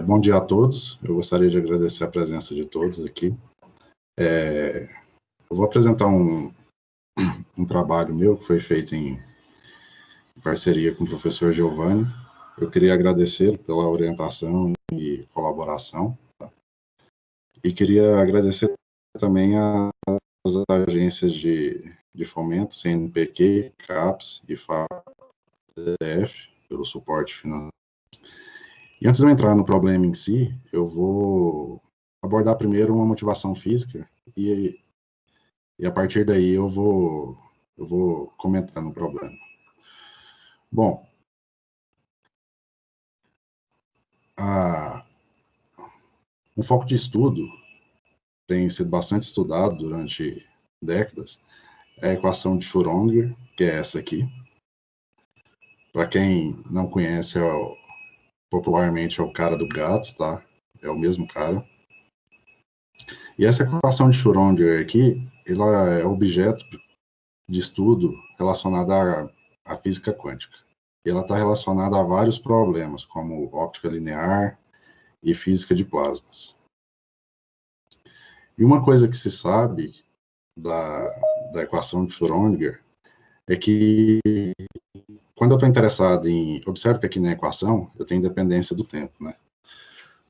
Bom dia a todos. Eu gostaria de agradecer a presença de todos aqui. Eu vou apresentar um trabalho meu que foi feito em parceria com o professor Giovanni. Eu queria agradecer pela orientação e colaboração. E queria agradecer também às agências de fomento, CNPq, CAPES e FADF, pelo suporte financeiro. E antes de eu entrar no problema em si, eu vou abordar primeiro uma motivação física e a partir daí eu vou comentar no problema. Bom, um foco de estudo tem sido bastante estudado durante décadas, é a equação de Schrödinger, que é essa aqui. Para quem não conhece, popularmente é o cara do gato, tá? É o mesmo cara. E essa equação de Schrödinger aqui, ela é objeto de estudo relacionado à física quântica. E ela está relacionada a vários problemas, como óptica linear e física de plasmas. E uma coisa que se sabe da equação de Schrödinger é que quando eu estou interessado em... Observe que aqui na equação eu tenho dependência do tempo, né?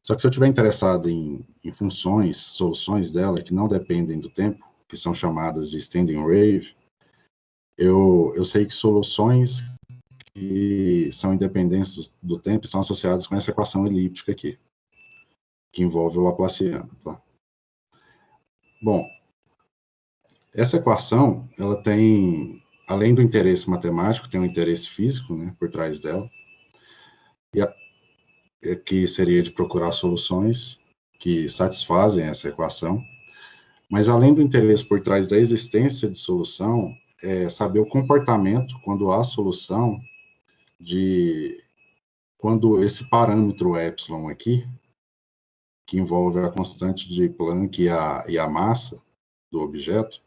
Só que se eu estiver interessado em funções, soluções dela que não dependem do tempo, que são chamadas de standing wave, eu sei que soluções que são independentes do tempo estão associadas com essa equação elíptica aqui, que envolve o Laplaciano, tá? Bom, essa equação, ela tem, além do interesse matemático, tem um interesse físico, né, por trás dela, que seria de procurar soluções que satisfazem essa equação, mas além do interesse por trás da existência de solução, é saber o comportamento quando há solução quando esse parâmetro epsilon aqui, que envolve a constante de Planck e a massa do objeto,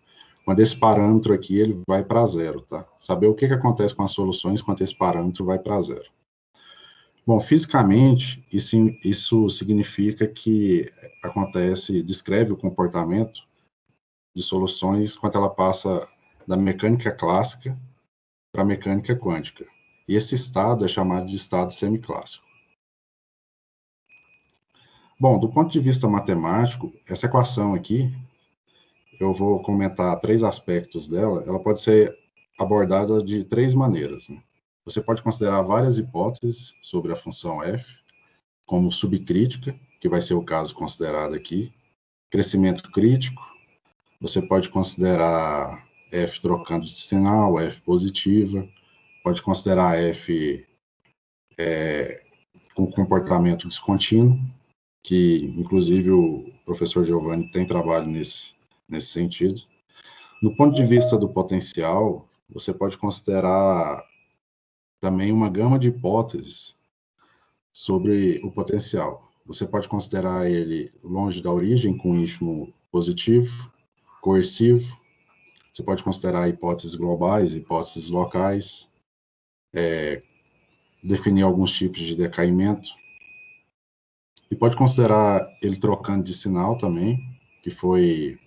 quando esse parâmetro aqui ele vai para zero, tá? Saber o que acontece com as soluções quando esse parâmetro vai para zero. Bom, fisicamente, isso significa que descreve o comportamento de soluções quando ela passa da mecânica clássica para a mecânica quântica. E esse estado é chamado de estado semiclássico. Bom, do ponto de vista matemático, essa equação aqui, eu vou comentar 3 aspectos dela, ela pode ser abordada de 3 maneiras, né? Você pode considerar várias hipóteses sobre a função f, como subcrítica, que vai ser o caso considerado aqui, crescimento crítico, você pode considerar f trocando de sinal, f positiva, pode considerar f com comportamento descontínuo, que inclusive o professor Giovanni tem trabalho nesse sentido. No ponto de vista do potencial, você pode considerar também uma gama de hipóteses sobre o potencial. Você pode considerar ele longe da origem, com ínfimo positivo, coercivo. Você pode considerar hipóteses globais, hipóteses locais, definir alguns tipos de decaimento. E pode considerar ele trocando de sinal também, que foi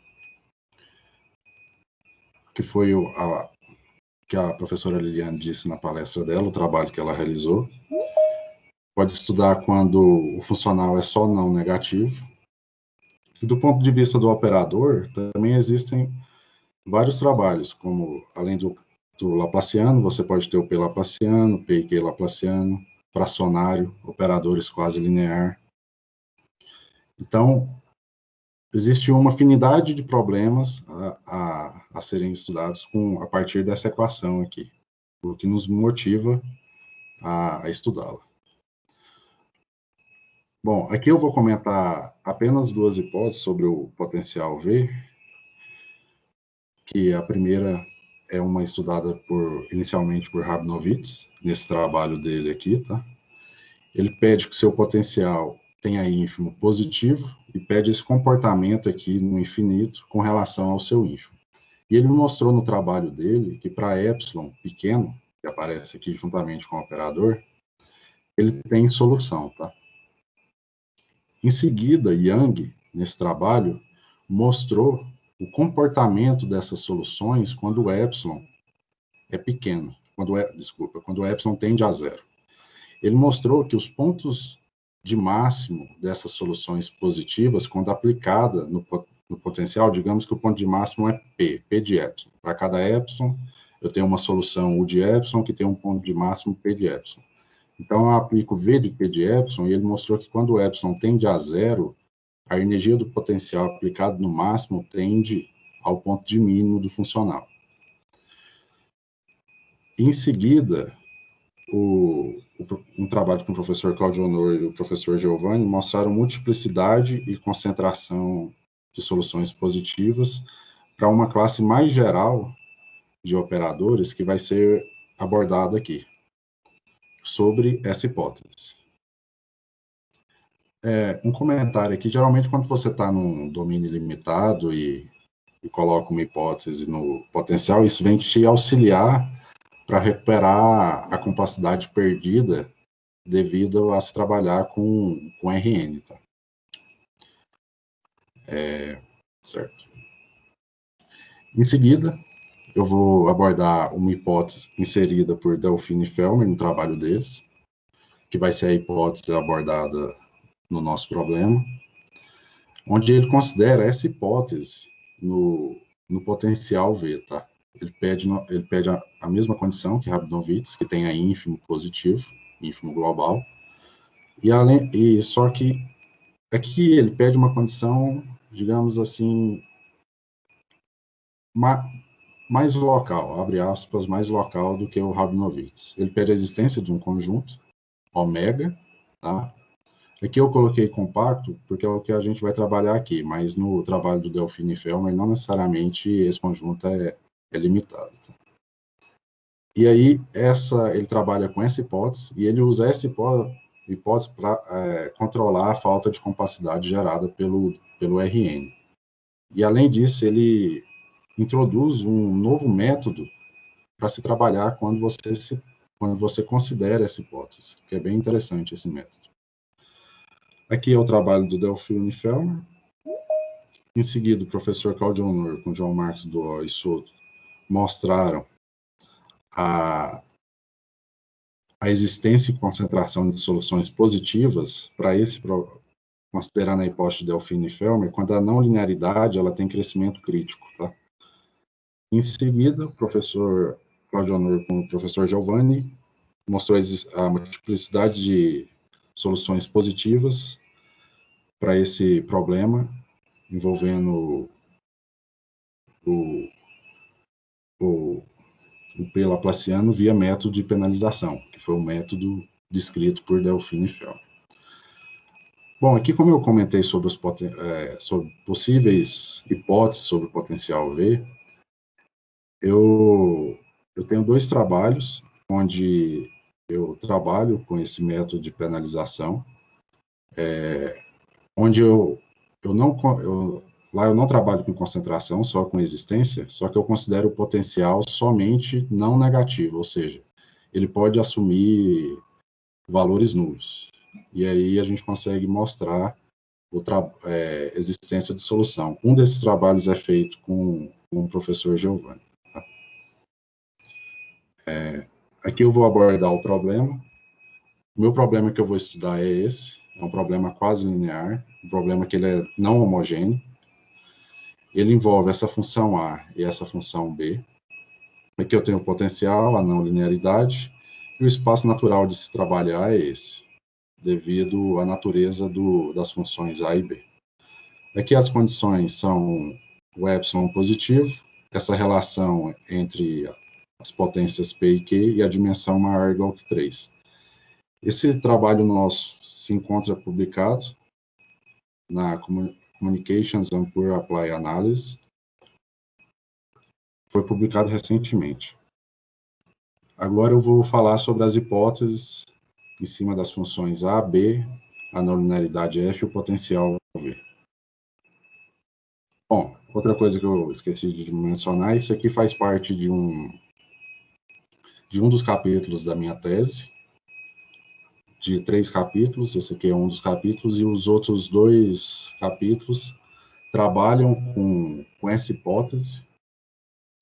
que a professora Liliane disse na palestra dela, o trabalho que ela realizou. Pode estudar quando o funcional é só não negativo. E do ponto de vista do operador, também existem vários trabalhos, como, além do Laplaciano, você pode ter o P-Laplaciano, P e Q-Laplaciano, fracionário, operadores quase linear. Então, existe uma afinidade de problemas a serem estudados a partir dessa equação aqui, o que nos motiva a estudá-la. Bom, aqui eu vou comentar apenas 2 hipóteses sobre o potencial V, que a primeira é uma estudada inicialmente por Rabinowitz, nesse trabalho dele aqui, tá? Ele pede que o seu potencial tenha ínfimo positivo e pede esse comportamento aqui no infinito com relação ao seu ínfimo. E ele mostrou no trabalho dele que para epsilon pequeno, que aparece aqui juntamente com o operador, ele tem solução, tá? Em seguida, Yang, nesse trabalho, mostrou o comportamento dessas soluções quando o epsilon é pequeno, quando o epsilon tende a zero. Ele mostrou que os pontos de máximo dessas soluções positivas, quando aplicada no potencial, digamos que o ponto de máximo é P de epsilon. Para cada epsilon, eu tenho uma solução U de epsilon que tem um ponto de máximo P de epsilon. Então, eu aplico V de P de epsilon e ele mostrou que quando o epsilon tende a zero, a energia do potencial aplicado no máximo tende ao ponto de mínimo do funcional. Em seguida, um trabalho com o professor Claudio Honor e o professor Giovanni mostraram multiplicidade e concentração de soluções positivas para uma classe mais geral de operadores que vai ser abordada aqui, sobre essa hipótese. Um comentário aqui, geralmente quando você está num domínio limitado e coloca uma hipótese no potencial, isso vem te auxiliar para recuperar a capacidade perdida devido a se trabalhar com RN, tá? Certo. Em seguida, eu vou abordar uma hipótese inserida por Delfino e Fellmer no trabalho deles, que vai ser a hipótese abordada no nosso problema, onde ele considera essa hipótese no potencial V, tá? Ele pede a mesma condição que Rabinowitz, que tenha ínfimo positivo, ínfimo global, só que aqui ele pede uma condição, digamos assim, mais local, abre aspas, mais local do que o Rabinowitz. Ele pede a existência de um conjunto, ômega, tá? Aqui eu coloquei compacto, porque é o que a gente vai trabalhar aqui, mas no trabalho do Delfino e Fellmer, não necessariamente esse conjunto é limitado. Tá? E aí, ele trabalha com essa hipótese, e ele usa essa hipótese para controlar a falta de compacidade gerada pelo RN. E, além disso, ele introduz um novo método para se trabalhar quando você considera essa hipótese, que é bem interessante esse método. Aqui é o trabalho do Delfino e Fellmer. Em seguida, o professor Claudio Honor, com John Marx do e Soto, mostraram a existência e concentração de soluções positivas para considerando a hipótese de Delfino e Fellmer, quando a não linearidade ela tem crescimento crítico. Tá? Em seguida, o professor Claudio Honor com o professor Giovanni mostrou a multiplicidade de soluções positivas para esse problema, envolvendo o P laplaciano via método de penalização, que foi o método descrito por Delfino e Fellmer. Bom, aqui como eu comentei sobre sobre possíveis hipóteses sobre o potencial V, eu tenho dois trabalhos onde eu trabalho com esse método de penalização, onde lá eu não trabalho com concentração, só com existência, só que eu considero o potencial somente não negativo, ou seja, ele pode assumir valores nulos. E aí a gente consegue mostrar existência de solução. Um desses trabalhos é feito com o professor Giovanni. Tá? Aqui eu vou abordar o problema. O meu problema que eu vou estudar é esse, é um problema quase linear, um problema que ele é não homogêneo. Ele envolve essa função A e essa função B. Aqui eu tenho o potencial, a não linearidade, e o espaço natural de se trabalhar é esse, devido à natureza das funções A e B. Aqui as condições são o epsilon positivo, essa relação entre as potências P e Q e a dimensão maior ou igual que 3. Esse trabalho nosso se encontra publicado na Communications and Pure Apply Analysis. Foi publicado recentemente. Agora eu vou falar sobre as hipóteses em cima das funções A, B, a não linearidade F e o potencial V. Bom, outra coisa que eu esqueci de mencionar, isso aqui faz parte de um dos capítulos da minha tese, de 3 capítulos, esse aqui é um dos capítulos, e os outros 2 capítulos trabalham com essa hipótese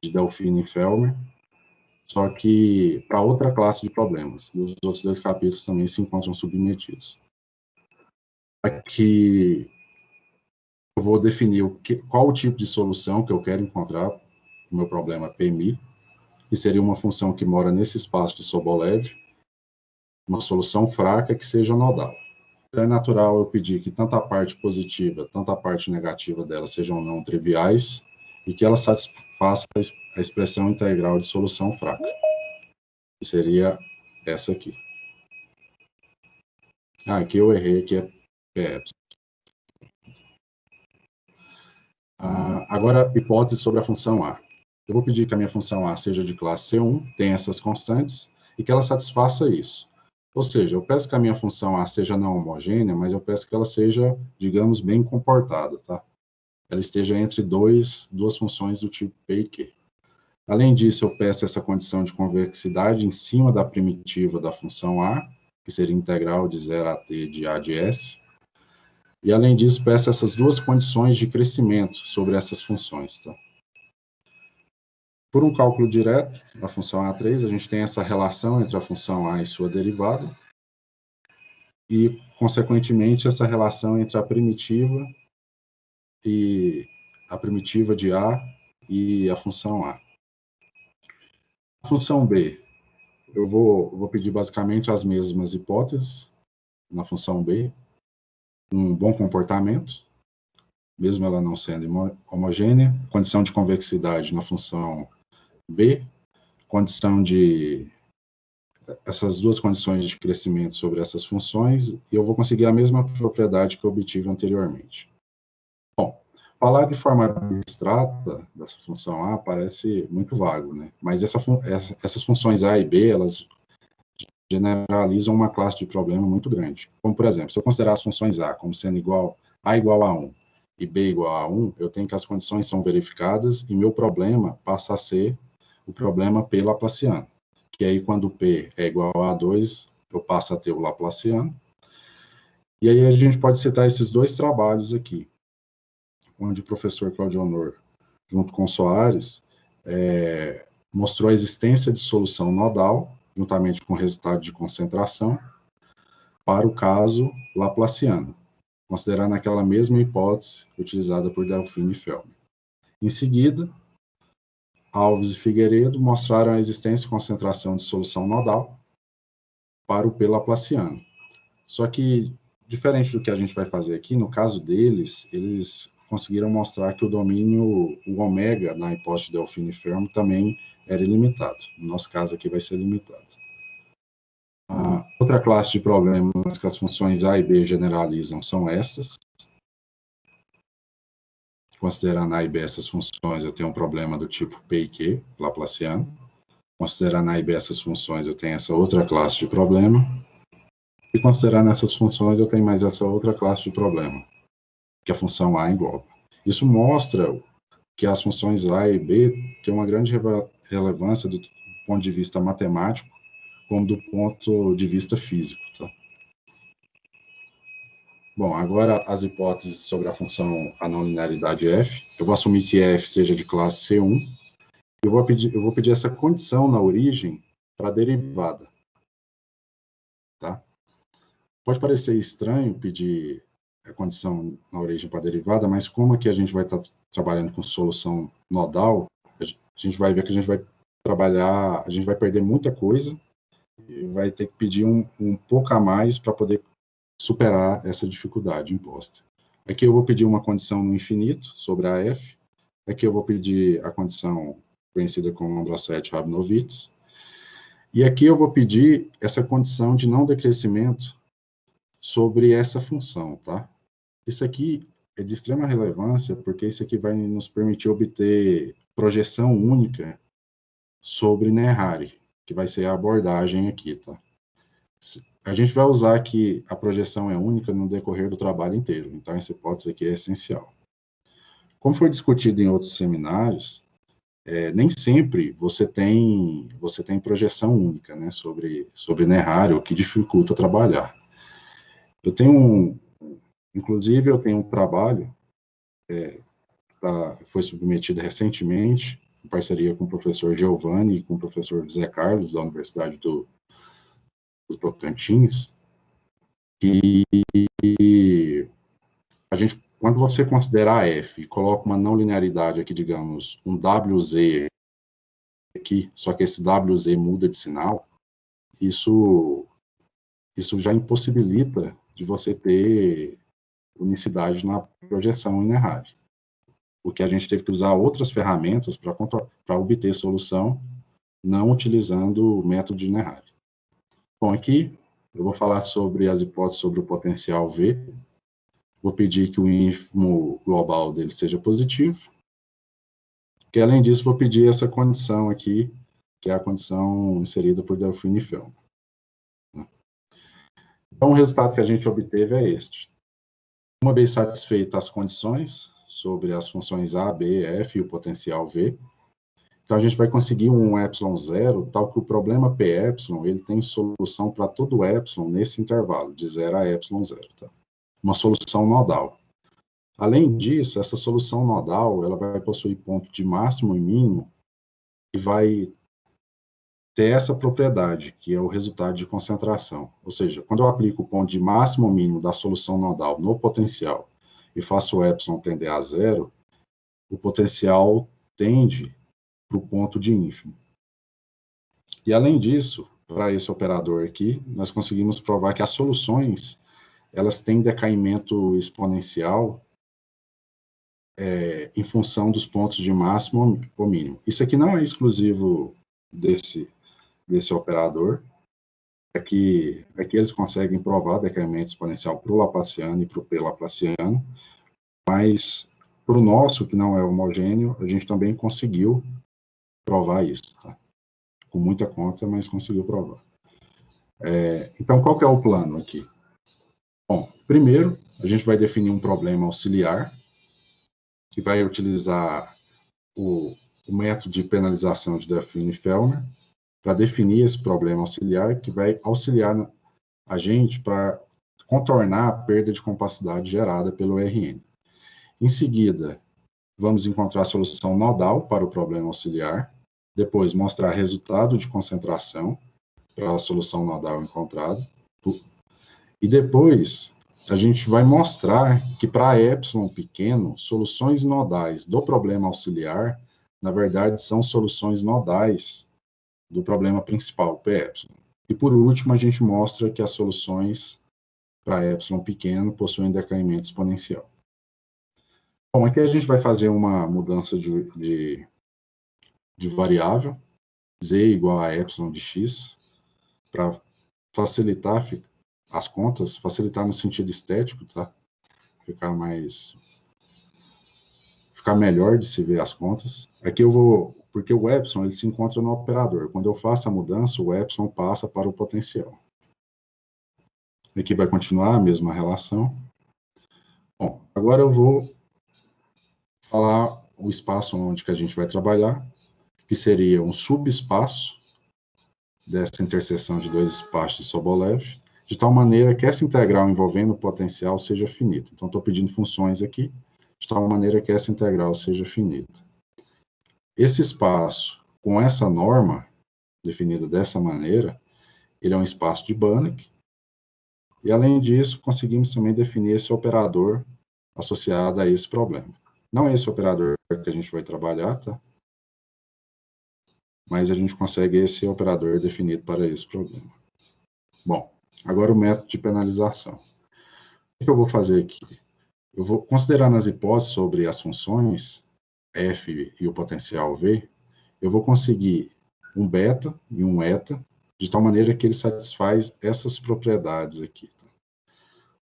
de Delfino e Fellmer, só que para outra classe de problemas. E os outros 2 capítulos também se encontram submetidos. Aqui eu vou definir qual o tipo de solução que eu quero encontrar no meu problema PMI, que seria uma função que mora nesse espaço de Sobolev, uma solução fraca que seja nodal. Então é natural eu pedir que tanto a parte positiva, tanto a parte negativa dela sejam não triviais e que ela satisfaça a expressão integral de solução fraca, que seria essa aqui. Aqui eu errei, aqui é P. Agora, hipótese sobre a função A. Eu vou pedir que a minha função A seja de classe C1, tenha essas constantes, e que ela satisfaça isso. Ou seja, eu peço que a minha função A seja não homogênea, mas eu peço que ela seja, digamos, bem comportada, tá? Ela esteja entre duas funções do tipo P e Q. Além disso, eu peço essa condição de convexidade em cima da primitiva da função A, que seria integral de 0 a t de A de S. E, além disso, peço essas 2 condições de crescimento sobre essas funções, tá? Por um cálculo direto da função A3, a gente tem essa relação entre a função A e sua derivada, e, consequentemente, essa relação entre a primitiva de A e a função A. A função B, eu vou pedir basicamente as mesmas hipóteses na função B, um bom comportamento, mesmo ela não sendo homogênea, condição de convexidade na função B, condição de essas 2 condições de crescimento sobre essas funções, e eu vou conseguir a mesma propriedade que eu obtive anteriormente. Bom, falar de forma abstrata dessa função A parece muito vago, né? Mas essas funções A e B, elas generalizam uma classe de problema muito grande. Como, por exemplo, se eu considerar as funções A como sendo A igual a 1 e B igual a 1, eu tenho que as condições são verificadas e meu problema passa a ser o problema P laplaciano. Que aí, quando P é igual a 2, eu passo a ter o laplaciano. E aí a gente pode citar esses 2 trabalhos aqui, onde o professor Claudio Honor, junto com Soares, mostrou a existência de solução nodal, juntamente com o resultado de concentração, para o caso laplaciano, considerando aquela mesma hipótese utilizada por Delfino e Fellmer. Em seguida, Alves e Figueiredo mostraram a existência e concentração de solução nodal para o P laplaciano. Só que, diferente do que a gente vai fazer aqui, no caso deles, eles conseguiram mostrar que o domínio, o ômega, na hipótese de Delfino e Fellmer, também era ilimitado. No nosso caso aqui vai ser limitado. Outra classe de problemas que as funções A e B generalizam são estas. Considerando A e B essas funções, eu tenho um problema do tipo P e Q, laplaciano. Considerando A e B essas funções, eu tenho essa outra classe de problema. E considerando essas funções, eu tenho mais essa outra classe de problema, que a função A engloba. Isso mostra que as funções A e B têm uma grande relevância do ponto de vista matemático, como do ponto de vista físico, tá? Bom, agora as hipóteses sobre a função a não linearidade f. Eu vou assumir que f seja de classe C1. Eu vou pedir essa condição na origem para a derivada, tá? Pode parecer estranho pedir a condição na origem para a derivada, mas como aqui a gente vai estar trabalhando com solução nodal, a gente vai ver que a gente vai trabalhar, a gente vai perder muita coisa e vai ter que pedir um pouco a mais para poder superar essa dificuldade imposta. Aqui eu vou pedir uma condição no infinito sobre a f. Aqui eu vou pedir a condição conhecida como Ambrosetti-Rabinowitz. E aqui eu vou pedir essa condição de não decrescimento sobre essa função, tá? Isso aqui é de extrema relevância, porque isso aqui vai nos permitir obter projeção única sobre Néhari, que vai ser a abordagem aqui, tá? A gente vai usar que a projeção é única no decorrer do trabalho inteiro, então essa hipótese aqui é essencial. Como foi discutido em outros seminários, nem sempre você tem projeção única, né, sobre Nerrari, o que dificulta trabalhar. Inclusive, eu tenho um trabalho foi submetido recentemente, em parceria com o professor Giovanni e com o professor José Carlos, da Universidade do Tocantins, que quando você considera a F e coloca uma não linearidade aqui, digamos, um WZ aqui, só que esse WZ muda de sinal, isso já impossibilita de você ter unicidade na projeção em Nerrari. Porque a gente teve que usar outras ferramentas para obter solução, não utilizando o método de Nerrari. Bom, aqui eu vou falar sobre as hipóteses sobre o potencial V. Vou pedir que o ínfimo global dele seja positivo. Que, além disso, vou pedir essa condição aqui, que é a condição inserida por Delfino e Feldman. Então, o resultado que a gente obteve é este. Uma vez satisfeitas as condições sobre as funções A, B, F e o potencial V, então a gente vai conseguir um epsilon zero, tal que o problema P epsilon, ele tem solução para todo epsilon nesse intervalo, de 0 a epsilon zero. Tá? Uma solução nodal. Além disso, essa solução nodal, ela vai possuir ponto de máximo e mínimo e vai ter essa propriedade, que é o resultado de concentração. Ou seja, quando eu aplico o ponto de máximo e mínimo da solução nodal no potencial e faço o epsilon tender a zero, o potencial tende para o ponto de ínfimo. E, além disso, para esse operador aqui, nós conseguimos provar que as soluções, elas têm decaimento exponencial em função dos pontos de máximo ou mínimo. Isso aqui não é exclusivo desse operador. Aqui eles conseguem provar decaimento exponencial para o Laplaciano e para o P Laplaciano, mas para o nosso, que não é homogêneo, a gente também conseguiu provar isso, tá? Com muita conta, mas conseguiu provar. Então, qual que é o plano aqui? Bom, primeiro, a gente vai definir um problema auxiliar, que vai utilizar o método de penalização de Delfino e Feldman, para definir esse problema auxiliar, que vai auxiliar a gente para contornar a perda de compacidade gerada pelo RN. Em seguida, vamos encontrar a solução nodal para o problema auxiliar, depois mostrar resultado de concentração para a solução nodal encontrada, e depois a gente vai mostrar que para epsilon pequeno, soluções nodais do problema auxiliar, na verdade, são soluções nodais do problema principal, P epsilon. E, por último, a gente mostra que as soluções para epsilon pequeno possuem decaimento exponencial. Bom, aqui a gente vai fazer uma mudança de variável, z igual a epsilon de x, para facilitar as contas, facilitar no sentido estético, tá? Ficar melhor de se ver as contas. Aqui eu vou, porque o epsilon ele se encontra no operador. Quando eu faço a mudança, o epsilon passa para o potencial. Aqui vai continuar a mesma relação. Bom, agora eu vou falar o espaço onde que a gente vai trabalhar, que seria um subespaço dessa interseção de dois espaços de Sobolev, de tal maneira que essa integral envolvendo o potencial seja finita. Então, estou pedindo funções aqui, de tal maneira que essa integral seja finita. Esse espaço, com essa norma, definida dessa maneira, ele é um espaço de Banach, e, além disso, conseguimos também definir esse operador associado a esse problema. Não é esse operador que a gente vai trabalhar, tá? Mas a gente consegue esse operador definido para esse problema. Bom, agora o método de penalização. O que eu vou fazer aqui? Eu vou, considerando as hipóteses sobre as funções f e o potencial v, eu vou conseguir um beta e um eta, de tal maneira que ele satisfaz essas propriedades aqui. Tá?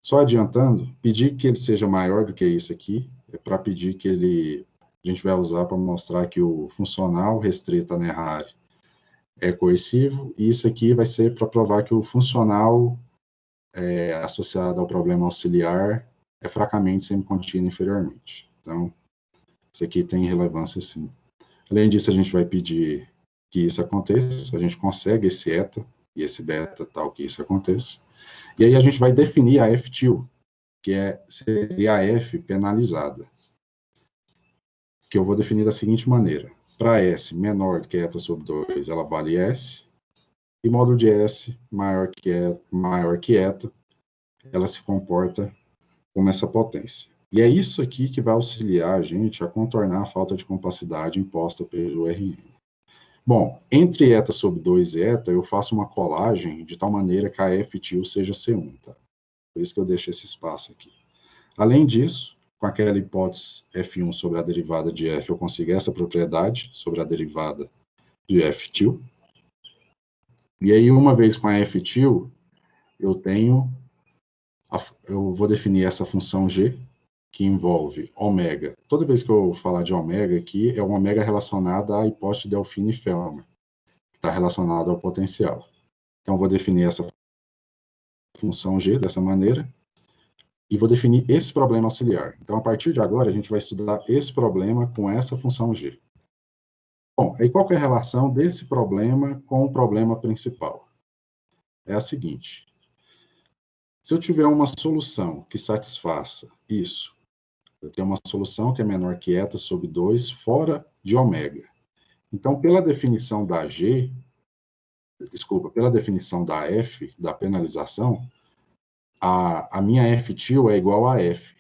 Só adiantando, pedir que ele seja maior do que isso aqui, é para pedir que a gente vai usar para mostrar que o funcional restrito a Nerrari é coercivo, e isso aqui vai ser para provar que o funcional associado ao problema auxiliar é fracamente semicontínuo inferiormente. Então, isso aqui tem relevância sim. Além disso, a gente vai pedir que isso aconteça, a gente consegue esse eta e esse beta tal que isso aconteça. E aí a gente vai definir a F-til, que seria a F penalizada, que eu vou definir da seguinte maneira. Para S menor que eta sobre 2, ela vale S, e módulo de S maior que eta, ela se comporta como essa potência. E é isso aqui que vai auxiliar a gente a contornar a falta de compacidade imposta pelo RN. Bom, entre eta sobre 2 e eta, eu faço uma colagem de tal maneira que a F-til seja C1, tá? Por isso que eu deixo esse espaço aqui. Além disso, com aquela hipótese F1 sobre a derivada de F, eu consigo essa propriedade sobre a derivada de F-til. E aí, uma vez com a F-til, eu vou definir essa função G, que envolve ômega. Toda vez que eu falar de ômega aqui, é uma ômega relacionada à hipótese de Delfini-Feldman, que está relacionada ao potencial. Então, eu vou definir essa função G dessa maneira, e vou definir esse problema auxiliar. Então, a partir de agora, a gente vai estudar esse problema com essa função G. Bom, aí qual que é a relação desse problema com o problema principal? É a seguinte. Se eu tiver uma solução que satisfaça isso, eu tenho uma solução que é menor que eta sobre 2 fora de ômega. Então, pela definição da G, pela definição da F, da penalização, a minha F-til é igual a F.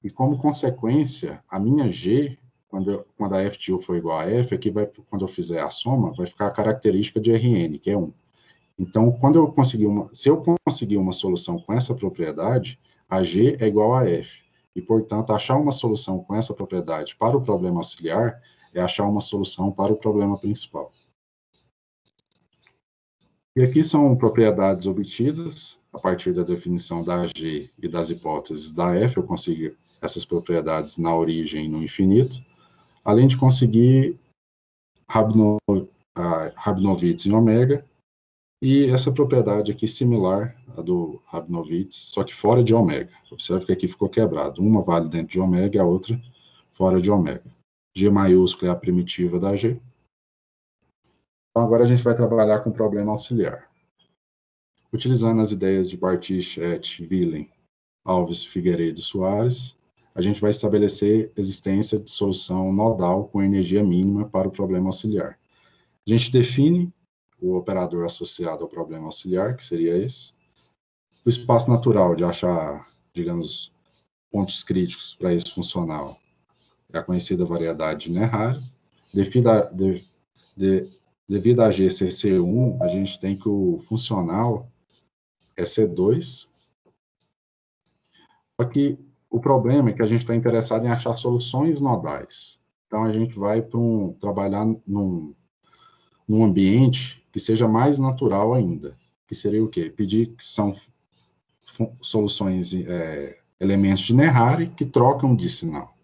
E como consequência, a minha G, quando a F-til for igual a F, aqui quando eu fizer a soma, vai ficar a característica de Rn, que é 1. Então, se eu conseguir uma solução com essa propriedade, a G é igual a F. E, portanto, achar uma solução com essa propriedade para o problema auxiliar é achar uma solução para o problema principal. E aqui são propriedades obtidas a partir da definição da G e das hipóteses da F. Eu consigo essas propriedades na origem e no infinito, além de conseguir Rabinowitz em ômega, e essa propriedade aqui similar à do Rabinowitz, só que fora de ômega. Observe que aqui ficou quebrado. Uma vale dentro de ômega e a outra fora de ômega. G maiúsculo é a primitiva da G. Então, agora a gente vai trabalhar com o problema auxiliar. Utilizando as ideias de Bartichet, Wheeler, Alves, Figueiredo e Soares, a gente vai estabelecer existência de solução nodal com energia mínima para o problema auxiliar. A gente define o operador associado ao problema auxiliar, que seria esse. O espaço natural de achar, digamos, pontos críticos para esse funcional é a conhecida variedade de Néhari. Devido a G ser C1, a gente tem que o funcional é C2. Só que o problema é que a gente está interessado em achar soluções nodais. Então, a gente vai trabalhar num ambiente que seja mais natural ainda, que seria o quê? Pedir que são soluções, elementos de Néhari que trocam de sinal,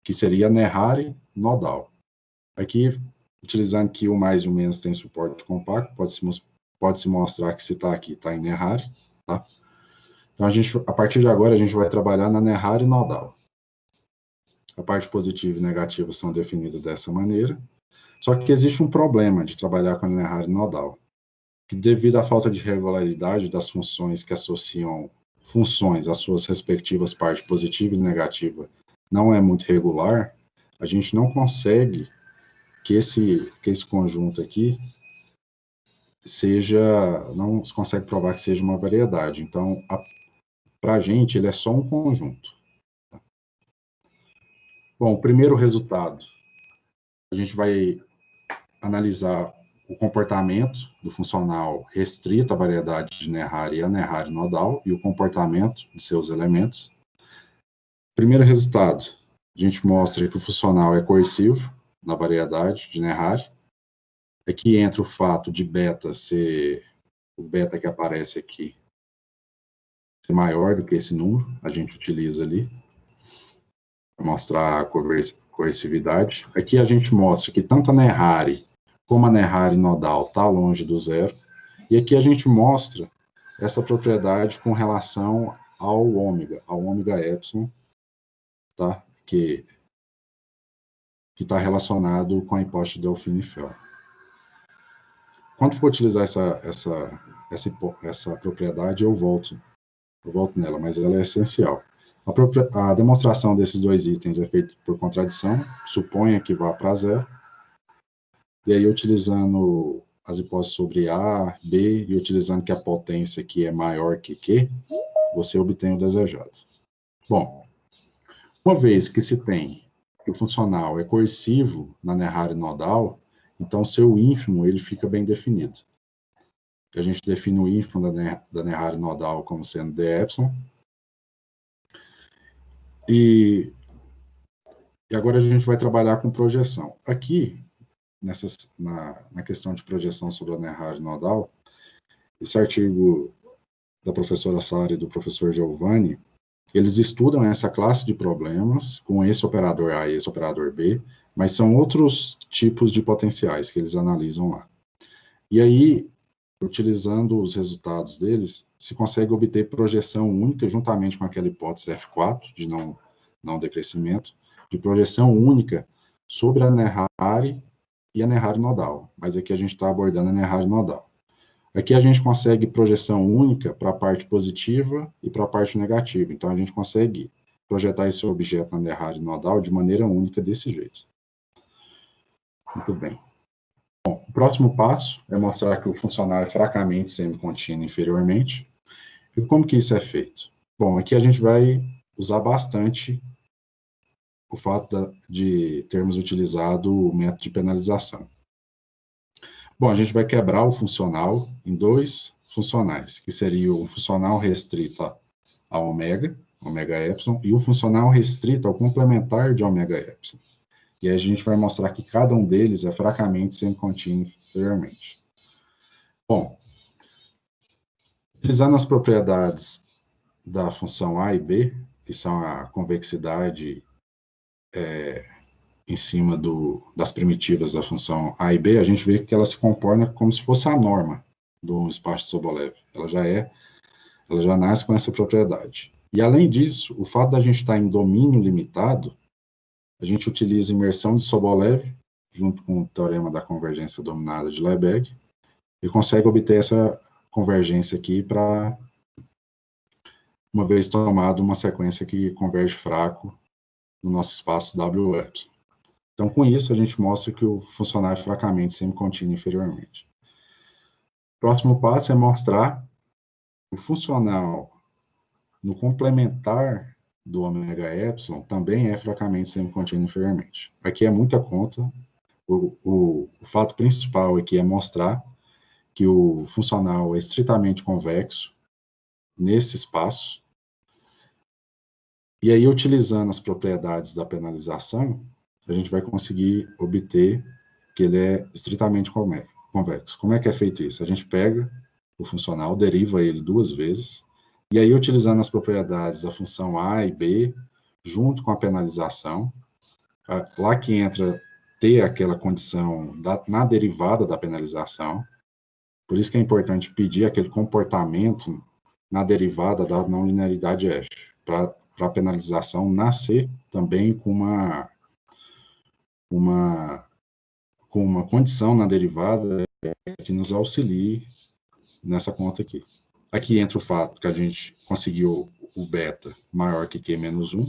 que seria Néhari nodal. Aqui, utilizando que o mais e o menos tem suporte compacto, pode-se mostrar que se está aqui, está em Néhari, tá? Então, a partir de agora, a gente vai trabalhar na Néhari nodal. A parte positiva e negativa são definidas dessa maneira. Só que existe um problema de trabalhar com a Néhari nodal, que devido à falta de regularidade das funções que associam funções às suas respectivas partes positiva e negativa não é muito regular, a gente não consegue que esse conjunto aqui não se consegue provar que seja uma variedade. Então, para a gente, ele é só um conjunto. Bom, o primeiro resultado, a gente vai analisar o comportamento do funcional restrito à variedade de Néhari e a Néhari nodal e o comportamento de seus elementos. Primeiro resultado, a gente mostra que o funcional é coercivo na variedade de Néhari. Aqui entra o fato de o beta que aparece aqui, ser maior do que esse número, a gente utiliza ali para mostrar a coercividade. Aqui a gente mostra que tanto a Néhari como a Néhari nodal está longe do zero, e aqui a gente mostra essa propriedade com relação ao ômega epsilon, tá? Que que está relacionado com a hipótese de Delfini-Fell. Quando for utilizar essa propriedade, eu volto nela, mas ela é essencial. A demonstração desses dois itens é feita por contradição, suponha que vá para zero, e aí utilizando as hipóteses sobre A, B, e utilizando que a potência aqui é maior que Q, você obtém o desejado. Bom, uma vez que se tem que o funcional é coercivo na Néhari nodal, então seu ínfimo ele fica bem definido. A gente define o ínfimo da Néhari nodal como sendo d epsilon. E agora a gente vai trabalhar com projeção. Aqui, na questão de projeção sobre a Néhari nodal, esse artigo da professora Sara e do professor Giovanni, eles estudam essa classe de problemas com esse operador A e esse operador B, mas são outros tipos de potenciais que eles analisam lá. E aí, utilizando os resultados deles, se consegue obter projeção única, juntamente com aquela hipótese F4, de não decrescimento, de projeção única sobre a Néhari e a Néhari nodal. Mas aqui a gente está abordando a Néhari nodal. Aqui a gente consegue projeção única para a parte positiva e para a parte negativa. Então, a gente consegue projetar esse objeto na Néhari nodal de maneira única desse jeito. Muito bem. Bom, o próximo passo é mostrar que o funcional é fracamente semicontínuo inferiormente. E como que isso é feito? Bom, aqui a gente vai usar bastante o fato de termos utilizado o método de penalização. Bom, a gente vai quebrar o funcional em dois funcionais, que seria o funcional restrito a ômega epsilon, e o funcional restrito ao complementar de ômega epsilon. E aí a gente vai mostrar que cada um deles é fracamente semicontínuo inferiormente. Bom, utilizando as propriedades da função A e B, que são a convexidade em cima das primitivas da função A e B, a gente vê que ela se comporta como se fosse a norma do espaço de Sobolev. Ela já nasce com essa propriedade. E, além disso, o fato da gente estar em domínio limitado, a gente utiliza imersão de Sobolev, junto com o teorema da convergência dominada de Lebesgue, e consegue obter essa convergência aqui para, uma vez tomada uma sequência que converge fraco no nosso espaço W epsilon. Então, com isso, a gente mostra que o funcional é fracamente semicontínuo inferiormente. O próximo passo é mostrar o funcional no complementar do ômega epsilon também é fracamente semicontínuo inferiormente. Aqui é muita conta. O fato principal aqui é mostrar que o funcional é estritamente convexo nesse espaço. E aí, utilizando as propriedades da penalização, a gente vai conseguir obter que ele é estritamente convexo. Como é que é feito isso? A gente pega o funcional, deriva ele duas vezes, e aí, utilizando as propriedades da função A e B, junto com a penalização, lá que entra ter aquela condição na derivada da penalização, por isso que é importante pedir aquele comportamento na derivada da não linearidade F, para a penalização nascer também com uma condição na derivada que nos auxilie nessa conta aqui. Aqui entra o fato que a gente conseguiu o beta maior que Q menos 1,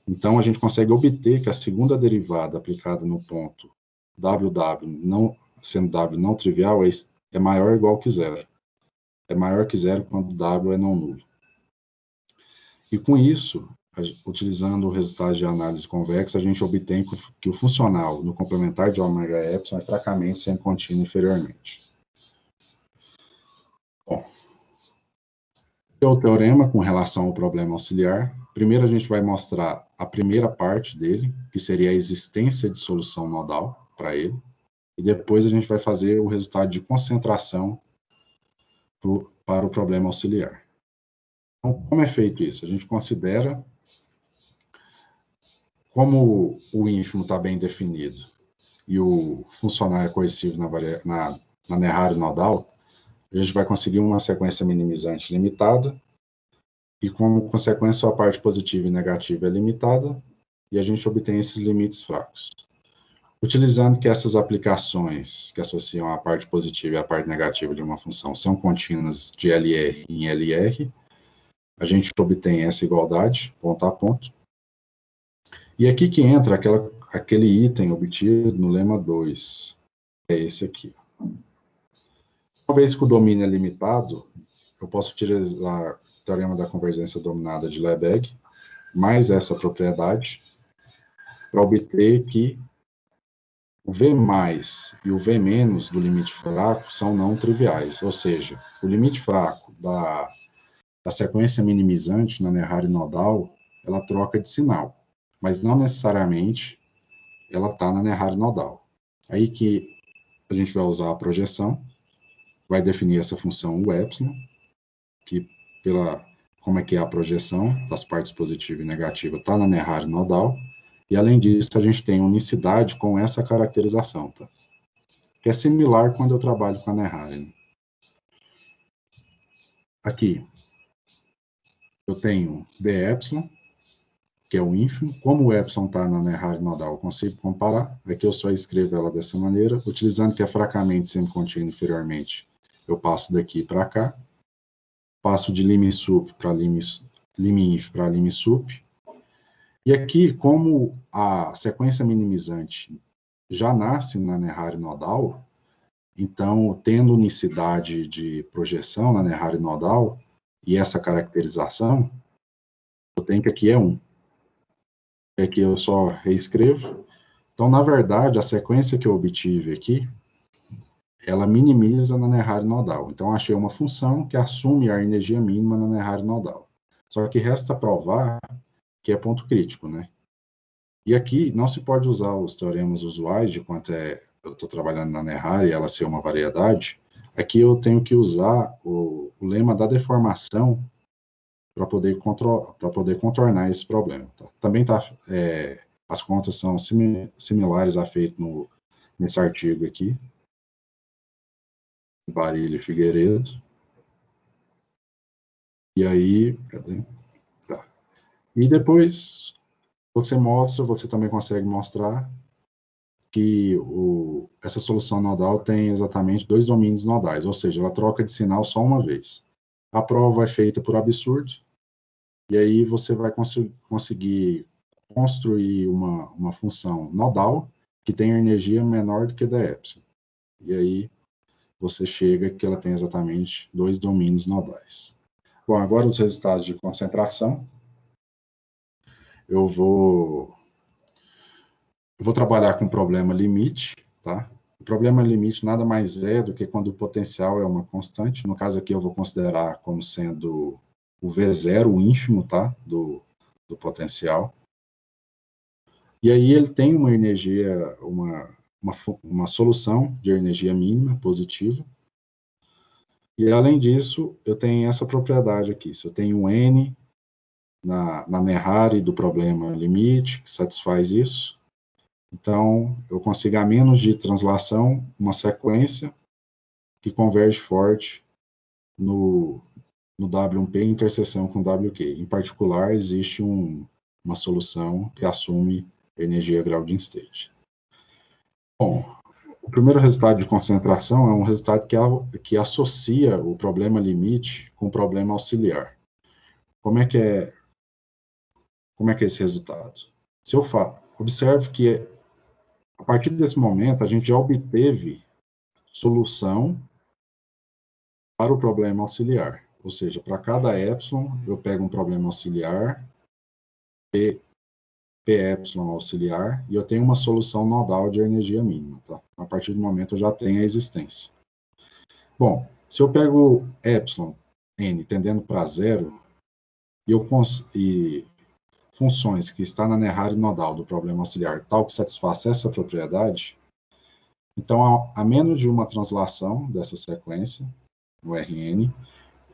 então a gente consegue obter que a segunda derivada aplicada no ponto WW, sendo W não trivial, é maior ou igual que zero. É maior que zero quando W é não nulo. E com isso, utilizando o resultado de análise convexa, a gente obtém que o funcional no complementar de ômega epsilon é fracamente semicontínuo inferiormente. Bom, é o teorema com relação ao problema auxiliar. Primeiro a gente vai mostrar a primeira parte dele, que seria a existência de solução nodal para ele, e depois a gente vai fazer o resultado de concentração para o problema auxiliar. Então, como é feito isso? A gente considera, como o ínfimo está bem definido e o funcional é coercivo na Néhari nodal, a gente vai conseguir uma sequência minimizante limitada, e como consequência a parte positiva e negativa é limitada, e a gente obtém esses limites fracos. Utilizando que essas aplicações que associam a parte positiva e a parte negativa de uma função são contínuas de LR em LR, a gente obtém essa igualdade, ponto a ponto. E aqui que entra aquele item obtido no lema 2, é esse aqui. Uma vez que o domínio é limitado, eu posso utilizar o teorema da convergência dominada de Lebesgue, mais essa propriedade, para obter que o V mais e o V menos do limite fraco são não triviais, ou seja, o limite fraco da sequência minimizante na Néhari nodal, ela troca de sinal, mas não necessariamente ela está na Néhari nodal. Aí que a gente vai usar a projeção, vai definir essa função U epsilon, que como é que é a projeção das partes positiva e negativa está na Néhari nodal, e além disso a gente tem unicidade com essa caracterização, tá? Que é similar quando eu trabalho com a Néhari. Né? Aqui, eu tenho d epsilon, que é o ínfimo. Como o epsilon está na Néhari nodal, eu consigo comparar. Aqui eu só escrevo ela dessa maneira. Utilizando que é fracamente semicontínuo inferiormente, eu passo daqui para cá. Passo de lim_sup para lim_inf para lim_sup. E aqui, como a sequência minimizante já nasce na Néhari nodal, então, tendo unicidade de projeção na Néhari nodal, e essa caracterização, eu tenho que aqui é 1. Aqui eu só reescrevo. Então, na verdade, a sequência que eu obtive aqui, ela minimiza na Néhari nodal. Então, achei uma função que assume a energia mínima na Néhari nodal. Só que resta provar que é ponto crítico, né? E aqui não se pode usar os teoremas usuais de quanto eu estou trabalhando na Néhari, ela ser uma variedade. Aqui eu tenho que usar o lema da deformação para poder contornar esse problema. Tá? Também as contas são similares a feito nesse artigo aqui, Barilha e Figueiredo. E aí, cadê? Tá. E depois você também consegue mostrar que essa solução nodal tem exatamente 2 domínios nodais, ou seja, ela troca de sinal só uma vez. A prova é feita por absurdo, e aí você vai conseguir construir uma função nodal que tem energia menor do que da epsilon. E aí você chega que ela tem exatamente 2 domínios nodais. Bom, agora os resultados de concentração. Eu vou trabalhar com o problema limite, tá? O problema limite nada mais é do que quando o potencial é uma constante. No caso aqui eu vou considerar como sendo o V0, o ínfimo, tá? Do potencial. E aí ele tem uma energia, uma solução de energia mínima positiva. E além disso, eu tenho essa propriedade aqui. Se eu tenho um N na Néhari do problema limite, que satisfaz isso, então eu consigo, a menos de translação, uma sequência que converge forte no W1P em interseção com WQ. Em particular, existe uma solução que assume energia Graudin state. Bom, o primeiro resultado de concentração é um resultado que associa o problema limite com o problema auxiliar. Como é que é esse resultado? Se eu observe que a partir desse momento a gente já obteve solução para o problema auxiliar. Ou seja, para cada epsilon, eu pego um problema auxiliar, P epsilon auxiliar, e eu tenho uma solução nodal de energia mínima. Tá? A partir do momento eu já tenho a existência. Bom, se eu pego epsilon n tendendo para zero, e funções que está na Néhari nodal do problema auxiliar tal que satisfaça essa propriedade, então, a menos de uma translação dessa sequência, no Rn,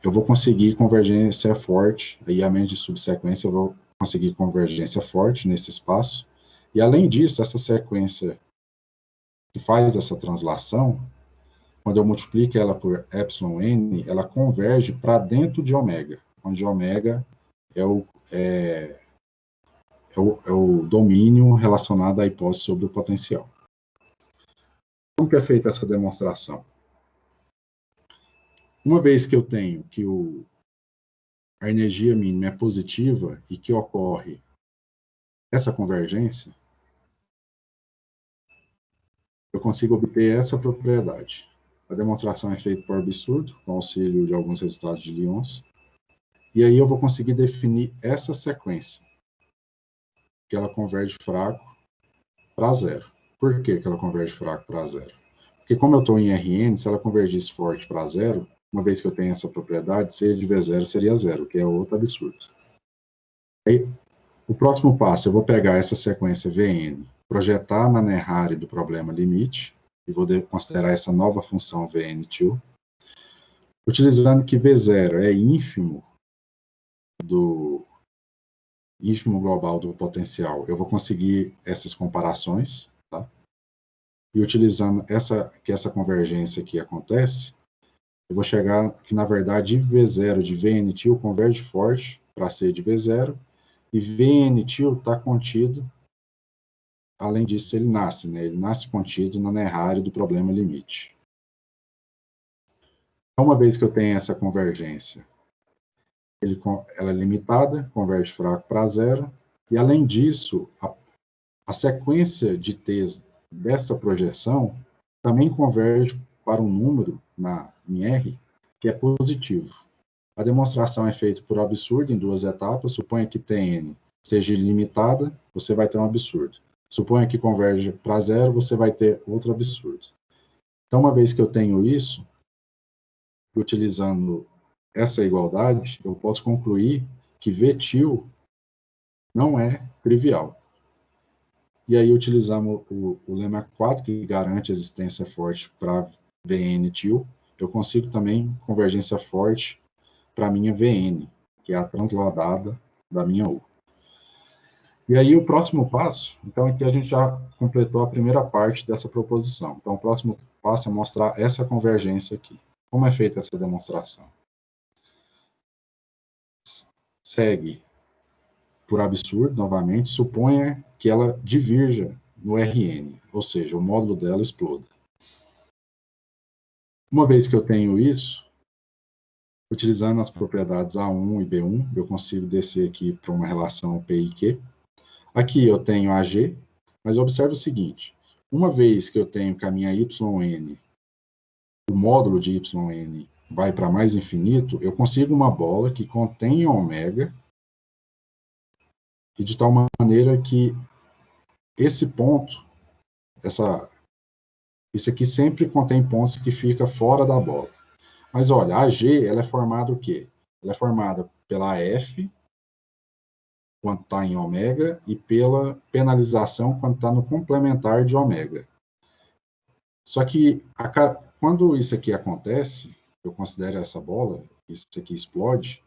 eu vou conseguir convergência forte, aí a menos de subsequência eu vou conseguir convergência forte nesse espaço, e além disso, essa sequência que faz essa translação, quando eu multiplico ela por epsilon n, ela converge para dentro de ômega, onde ômega é o domínio relacionado à hipótese sobre o potencial. Como que é feita essa demonstração? Uma vez que eu tenho que a energia mínima é positiva e que ocorre essa convergência, eu consigo obter essa propriedade. A demonstração é feita por absurdo, com auxílio de alguns resultados de Lyons, e aí eu vou conseguir definir essa sequência, que ela converge fraco para zero. Por que ela converge fraco para zero? Porque como eu estou em Rn, se ela convergisse forte para zero, uma vez que eu tenho essa propriedade, C de V0 seria zero, que é outro absurdo. Aí, o próximo passo, eu vou pegar essa sequência Vn, projetar na Neharry do problema limite, e vou considerar essa nova função Vn2, utilizando que V0 é ínfimo global do potencial, eu vou conseguir essas comparações, tá? E utilizando essa convergência aqui acontece, eu vou chegar que, na verdade, V0 de Vn2 converge forte para C de V0, e Vn2 está contido, além disso, ele nasce, né? Ele nasce contido na Neharry do problema limite. Então, uma vez que eu tenho essa convergência, ela é limitada, converge fraco para zero, e, além disso, a sequência de T's dessa projeção também converge para um número em R que é positivo. A demonstração é feita por absurdo em duas etapas. Suponha que Tn seja ilimitada, você vai ter um absurdo. Suponha que converge para zero, você vai ter outro absurdo. Então, uma vez que eu tenho isso, utilizando essa igualdade, eu posso concluir que Vtil não é trivial. E aí utilizamos o lema 4, que garante existência forte para Vn-til. Eu consigo também convergência forte para a minha Vn, que é a transladada da minha U. E aí o próximo passo, então aqui a gente já completou a primeira parte dessa proposição. Então o próximo passo é mostrar essa convergência aqui. Como é feita essa demonstração? Segue por absurdo, novamente, suponha que ela divirja no Rn, ou seja, o módulo dela exploda. Uma vez que eu tenho isso, utilizando as propriedades A1 e B1, eu consigo descer aqui para uma relação P e Q. Aqui eu tenho AG, mas observe o seguinte, uma vez que eu tenho que a minha YN, o módulo de YN vai para mais infinito, eu consigo uma bola que contém ômega, e de tal maneira que esse ponto, isso aqui sempre contém pontos que ficam fora da bola. Mas olha, a G, ela é formada o quê? Ela é formada pela F, quando está em ômega, e pela penalização, quando está no complementar de ômega. Só que, quando isso aqui acontece, eu considero essa bola, isso aqui explode,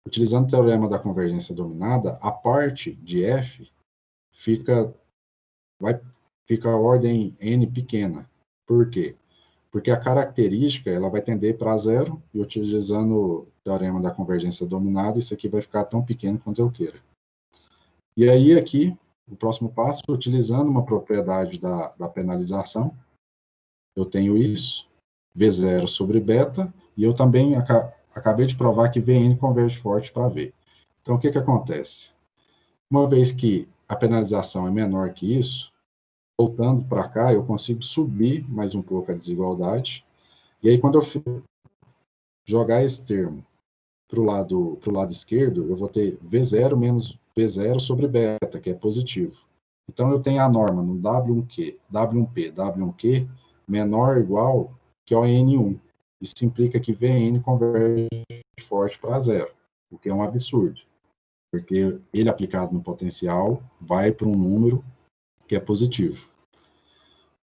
utilizando o teorema da convergência dominada, a parte de F fica a ordem n pequena. Por quê? Porque a característica ela vai tender para zero, e utilizando o teorema da convergência dominada, isso aqui vai ficar tão pequeno quanto eu queira. E aí aqui, o próximo passo, utilizando uma propriedade da penalização, eu tenho isso, V0 sobre beta, e eu também acabei de provar que Vn converge forte para V. Então, o que acontece? Uma vez que a penalização é menor que isso, voltando para cá, eu consigo subir mais um pouco a desigualdade, e aí quando eu jogar esse termo para o lado esquerdo, eu vou ter V0 menos V0 sobre beta, que é positivo. Então, eu tenho a norma no W1Q, W1P, W1Q, menor ou igual que ao N1. Isso implica que Vn converge forte para zero, o que é um absurdo, porque ele aplicado no potencial vai para um número que é positivo.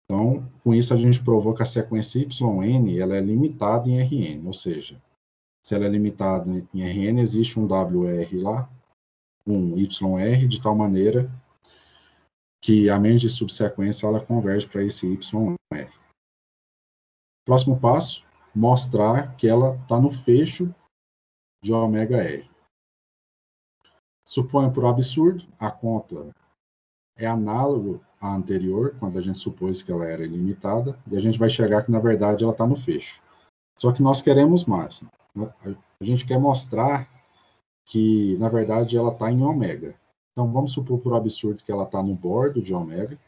Então, com isso a gente provou que a sequência YN ela é limitada em Rn, ou seja, se ela é limitada em Rn, existe um WR lá, um YR, de tal maneira que a mente de subsequência ela converge para esse YR. Próximo passo, mostrar que ela está no fecho de ômega R. Suponho por absurdo, a conta é análogo à anterior, quando a gente supôs que ela era ilimitada, e a gente vai chegar que, na verdade, ela está no fecho. Só que nós queremos mais. A gente quer mostrar que, na verdade, ela está em ômega. Então, vamos supor, por absurdo, que ela está no bordo de ômega,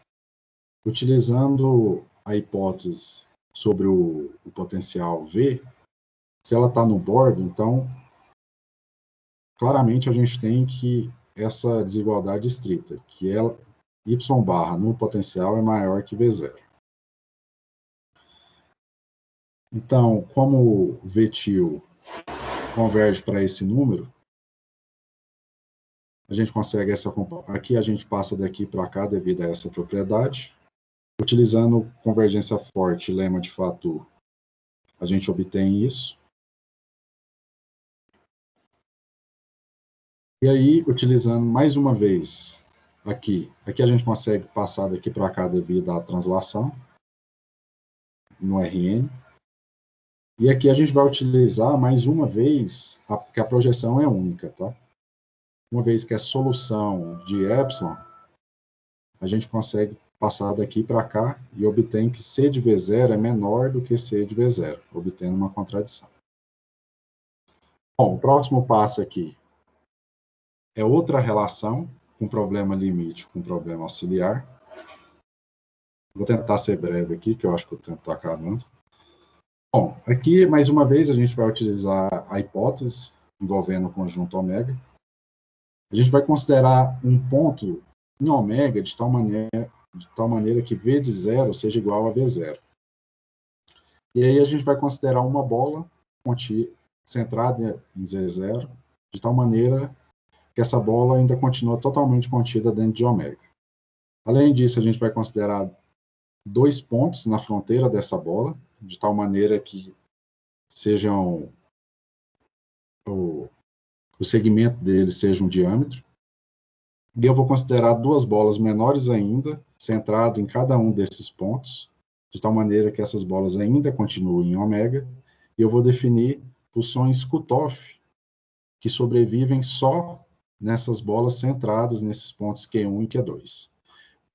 utilizando a hipótese sobre o potencial V. Se ela está no bordo, então, claramente a gente tem que essa desigualdade estrita, que ela, y barra no potencial é maior que V0. Então, como Vtil converge para esse número, a gente consegue essa, aqui a gente passa daqui para cá devido a essa propriedade. Utilizando convergência forte e lema de fator, a gente obtém isso. E aí, utilizando mais uma vez aqui a gente consegue passar daqui para cá devido à translação no Rn. E aqui a gente vai utilizar mais uma vez, que a projeção é única, tá? Uma vez que é solução de epsilon, a gente consegue passar daqui para cá e obtém que C de V0 é menor do que C de V0, obtendo uma contradição. Bom, o próximo passo aqui é outra relação com problema limite com problema auxiliar. Vou tentar ser breve aqui, que eu acho que o tempo está acabando. Bom, aqui, mais uma vez, a gente vai utilizar a hipótese envolvendo o conjunto ômega. A gente vai considerar um ponto em ômega de tal maneira que V de 0 seja igual a V0. E aí a gente vai considerar uma bola centrada em Z0, de tal maneira que essa bola ainda continua totalmente contida dentro de ômega. Além disso, a gente vai considerar 2 pontos na fronteira dessa bola, de tal maneira que sejam o segmento deles seja um diâmetro. E eu vou considerar 2 bolas menores ainda, centrado em cada um desses pontos, de tal maneira que essas bolas ainda continuem em ômega, e eu vou definir funções cutoff, que sobrevivem só nessas bolas centradas nesses pontos Q1 e Q2.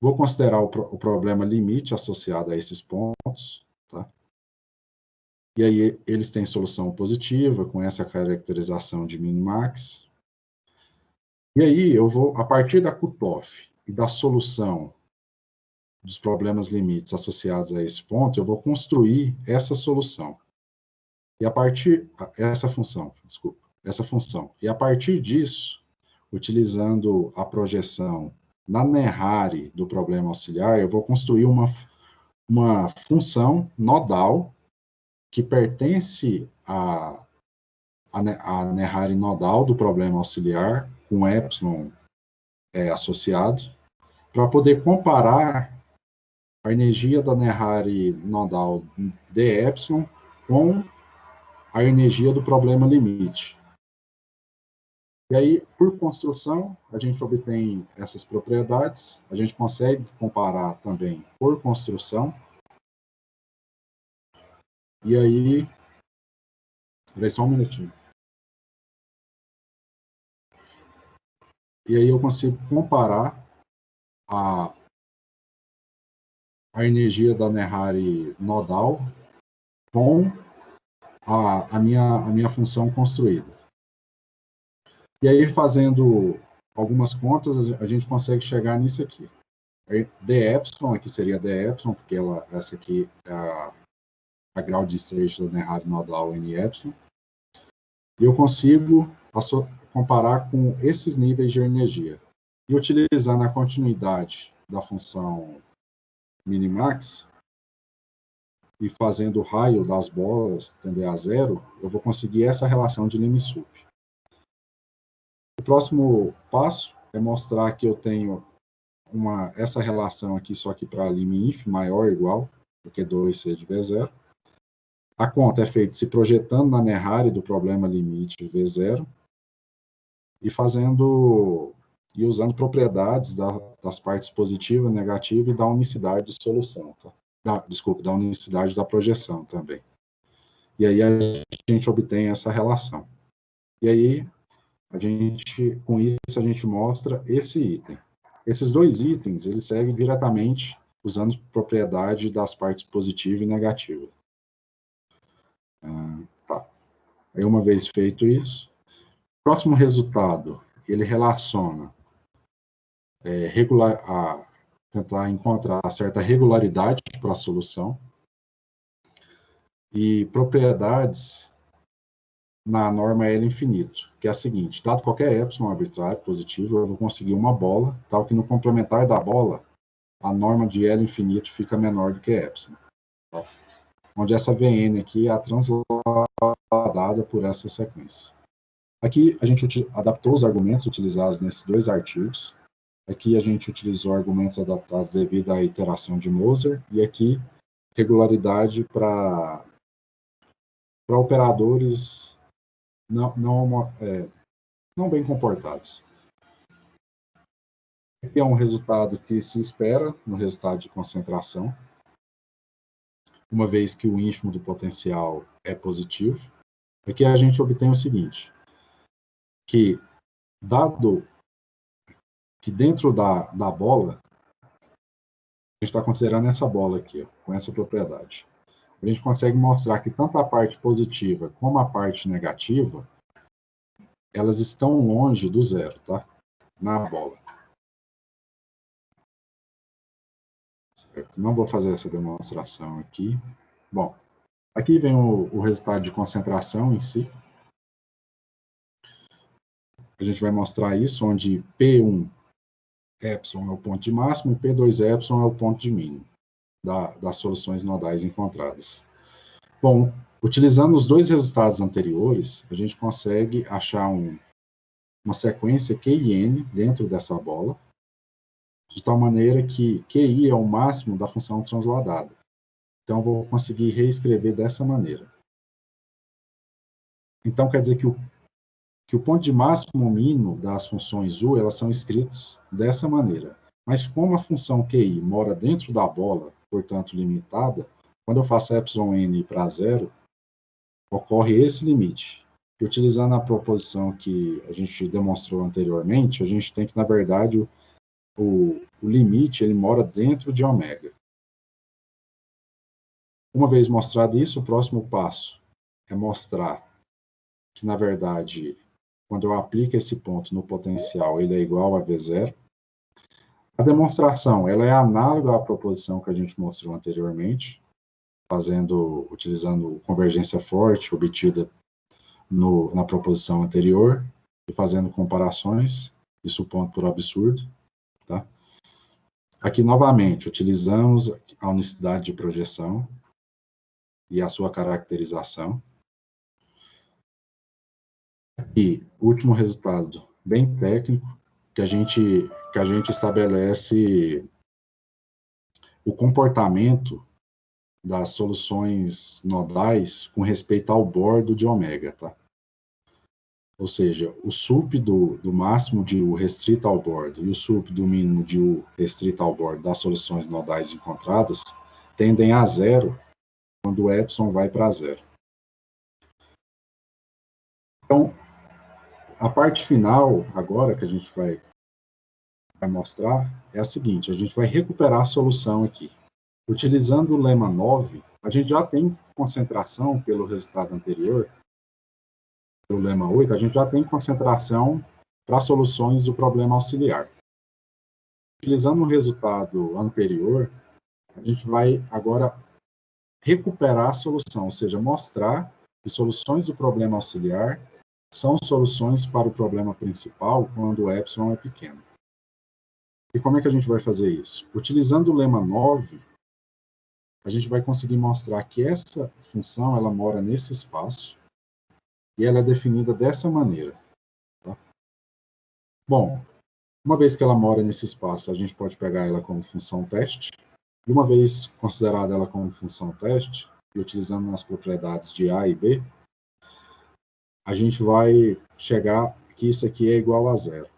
Vou considerar o problema limite associado a esses pontos, tá? E aí eles têm solução positiva, com essa caracterização de min-max. E aí eu vou, a partir da cutoff e da solução dos problemas limites associados a esse ponto, eu vou construir essa solução. E a partir, essa função. E a partir disso, utilizando a projeção na Néhari do problema auxiliar, eu vou construir uma função nodal que pertence à Néhari nodal do problema auxiliar, com epsilon associado, para poder comparar a energia da Néhari nodal de epsilon com a energia do problema limite. E aí, por construção, a gente obtém essas propriedades, a gente consegue comparar também por construção. E aí, peraí só um minutinho. E aí eu consigo comparar a energia da Néhari nodal com a minha função construída. E aí, fazendo algumas contas, a gente consegue chegar nisso aqui. D epsilon, aqui seria D epsilon, porque essa aqui é a grau de desfecho da Néhari nodal N epsilon. E eu consigo comparar com esses níveis de energia. E utilizando a continuidade da função minimax, e fazendo o raio das bolas tender a zero, eu vou conseguir essa relação de lim-sup. O próximo passo é mostrar que eu tenho essa relação aqui, só que para lim-inf maior ou igual do que 2C de V0. A conta é feita se projetando na Néhari do problema limite de V0 e usando propriedades das partes positiva, negativa e da unicidade de solução, tá? Da unicidade da projeção também. E aí a gente obtém essa relação. E aí, com isso, a gente mostra esse item. Esses dois itens, eles seguem diretamente usando propriedade das partes positiva e negativa. Tá. Aí, uma vez feito isso, próximo resultado, ele relaciona tentar encontrar certa regularidade para a solução e propriedades na norma L infinito, que é a seguinte: dado qualquer epsilon arbitrário positivo, eu vou conseguir uma bola, tal que no complementar da bola, a norma de L infinito fica menor do que epsilon. Tá? Onde essa Vn aqui é a transladada por essa sequência. Aqui a gente adaptou os argumentos utilizados nesses dois artigos. Aqui a gente utilizou argumentos adaptados devido à iteração de Moser, e aqui regularidade para operadores não bem comportados. Aqui é um resultado que se espera no resultado de concentração, uma vez que o ínfimo do potencial é positivo. Aqui a gente obtém o seguinte, que dado que dentro da bola, a gente está considerando essa bola aqui, ó, com essa propriedade, a gente consegue mostrar que tanto a parte positiva como a parte negativa, elas estão longe do zero, tá? Na bola. Certo? Não vou fazer essa demonstração aqui. Bom, aqui vem o resultado de concentração em si. A gente vai mostrar isso, onde P1 epsilon é o ponto de máximo e P2 epsilon é o ponto de mínimo das soluções nodais encontradas. Bom, utilizando os dois resultados anteriores, a gente consegue achar uma sequência Q e N dentro dessa bola, de tal maneira que QI é o máximo da função transladada. Então, eu vou conseguir reescrever dessa maneira. Então, quer dizer que o ponto de máximo e mínimo das funções U, elas são escritas dessa maneira. Mas como a função QI mora dentro da bola, portanto limitada, quando eu faço εn para zero, ocorre esse limite. E utilizando a proposição que a gente demonstrou anteriormente, a gente tem que, na verdade, o limite ele mora dentro de ômega. Uma vez mostrado isso, o próximo passo é mostrar que, na verdade, quando eu aplico esse ponto no potencial, ele é igual a V0. A demonstração ela é análoga à proposição que a gente mostrou anteriormente, utilizando convergência forte obtida na proposição anterior e fazendo comparações, isso ponto por absurdo. Tá? Aqui, novamente, utilizamos a unicidade de projeção e a sua caracterização. E último resultado, bem técnico, que a gente estabelece o comportamento das soluções nodais com respeito ao bordo de ômega, tá? Ou seja, o sup do máximo de U restrito ao bordo e o sup do mínimo de U restrito ao bordo das soluções nodais encontradas tendem a zero quando o epsilon vai para zero. Então, a parte final, agora, que a gente vai mostrar, é a seguinte: a gente vai recuperar a solução aqui. Utilizando o lema 9, a gente já tem concentração pelo resultado anterior, pelo lema 8, a gente já tem concentração para soluções do problema auxiliar. Utilizando o resultado anterior, a gente vai agora recuperar a solução, ou seja, mostrar que soluções do problema auxiliar são soluções para o problema principal quando o epsilon é pequeno. E como é que a gente vai fazer isso? Utilizando o lema 9, a gente vai conseguir mostrar que essa função ela mora nesse espaço e ela é definida dessa maneira. Tá? Bom, uma vez que ela mora nesse espaço, a gente pode pegar ela como função teste. E uma vez considerada ela como função teste, e utilizando as propriedades de A e B, a gente vai chegar que isso aqui é igual a zero.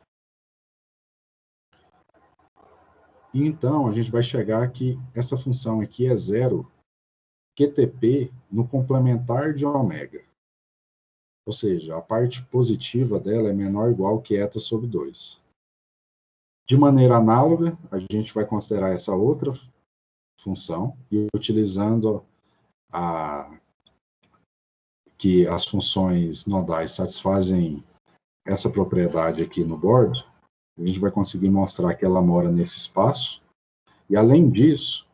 E então, a gente vai chegar que essa função aqui é zero QTP no complementar de ômega. Ou seja, a parte positiva dela é menor ou igual que eta sobre 2. De maneira análoga, a gente vai considerar essa outra função e utilizando que as funções nodais satisfazem essa propriedade aqui no bordo, a gente vai conseguir mostrar que ela mora nesse espaço, e além disso,